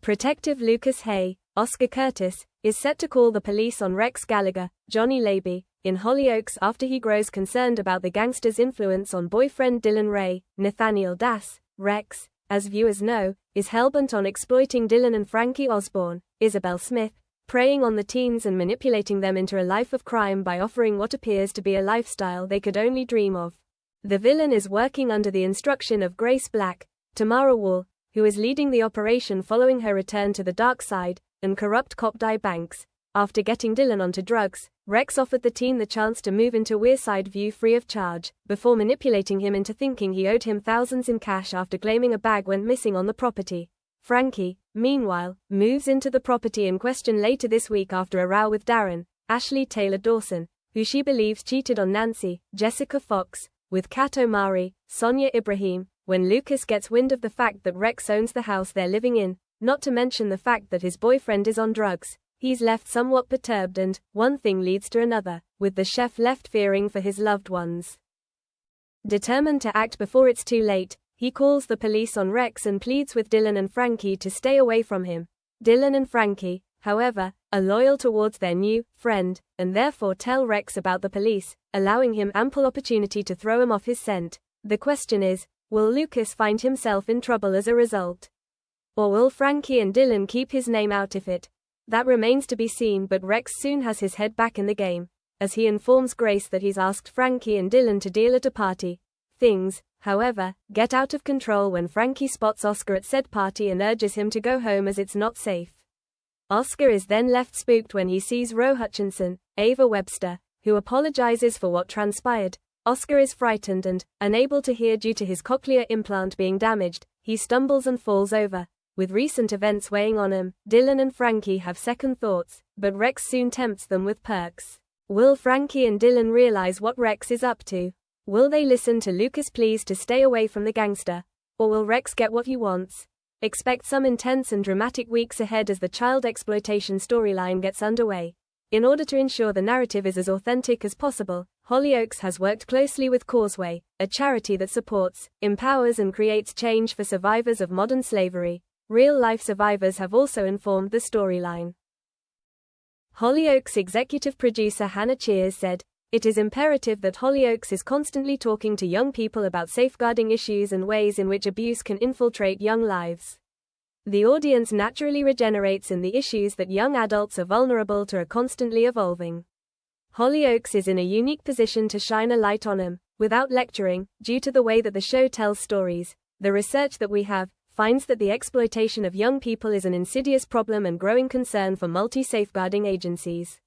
Protective Lucas Hay, Oscar Curtis, is set to call the police on Rex Gallagher, Johnny Labey, in Hollyoaks after he grows concerned about the gangster's influence on boyfriend Dillon Ray. Nathaniel Das, Rex, as viewers know, is hellbent on exploiting Dillon and Frankie Osborne, Isabel Smith, preying on the teens and manipulating them into a life of crime by offering what appears to be a lifestyle they could only dream of. The villain is working under the instruction of Grace Black, Tamara Wall, who is leading the operation following her return to the dark side, and corrupt cop Di Banks. After getting Dillon onto drugs, Rex offered the teen the chance to move into Wearside View free of charge, before manipulating him into thinking he owed him thousands in cash after claiming a bag went missing on the property. Frankie, meanwhile, moves into the property in question later this week after a row with Darren, Ashley Taylor Dawson, who she believes cheated on Nancy, Jessica Fox, with Kat Omari, Sonia Ibrahim, when Lucas gets wind of the fact that Rex owns the house they're living in, not to mention the fact that his boyfriend is on drugs. He's left somewhat perturbed and, one thing leads to another, with the chef left fearing for his loved ones. Determined to act before it's too late, he calls the police on Rex and pleads with Dillon and Frankie to stay away from him. Dillon and Frankie, however, are loyal towards their new friend, and therefore tell Rex about the police, allowing him ample opportunity to throw him off his scent. The question is, will Lucas find himself in trouble as a result? Or will Frankie and Dillon keep his name out of it? That remains to be seen, but Rex soon has his head back in the game, as he informs Grace that he's asked Frankie and Dillon to deal at a party. Things, however, get out of control when Frankie spots Oscar at said party and urges him to go home as it's not safe. Oscar is then left spooked when he sees Ro Hutchinson, Ava Webster, who apologizes for what transpired. Oscar is frightened and, unable to hear due to his cochlear implant being damaged, he stumbles and falls over. With recent events weighing on him, Dillon and Frankie have second thoughts, but Rex soon tempts them with perks. Will Frankie and Dillon realize what Rex is up to? Will they listen to Lucas' pleas to stay away from the gangster? Or will Rex get what he wants? Expect some intense and dramatic weeks ahead as the child exploitation storyline gets underway. In order to ensure the narrative is as authentic as possible, Hollyoaks has worked closely with Causeway, a charity that supports, empowers and creates change for survivors of modern slavery. Real-life survivors have also informed the storyline. Hollyoaks executive producer Hannah Cheers said, "It is imperative that Hollyoaks is constantly talking to young people about safeguarding issues and ways in which abuse can infiltrate young lives. The audience naturally regenerates and the issues that young adults are vulnerable to are constantly evolving. Hollyoaks is in a unique position to shine a light on them, without lecturing, due to the way that the show tells stories. The research that we have finds that the exploitation of young people is an insidious problem and growing concern for multi-safeguarding agencies.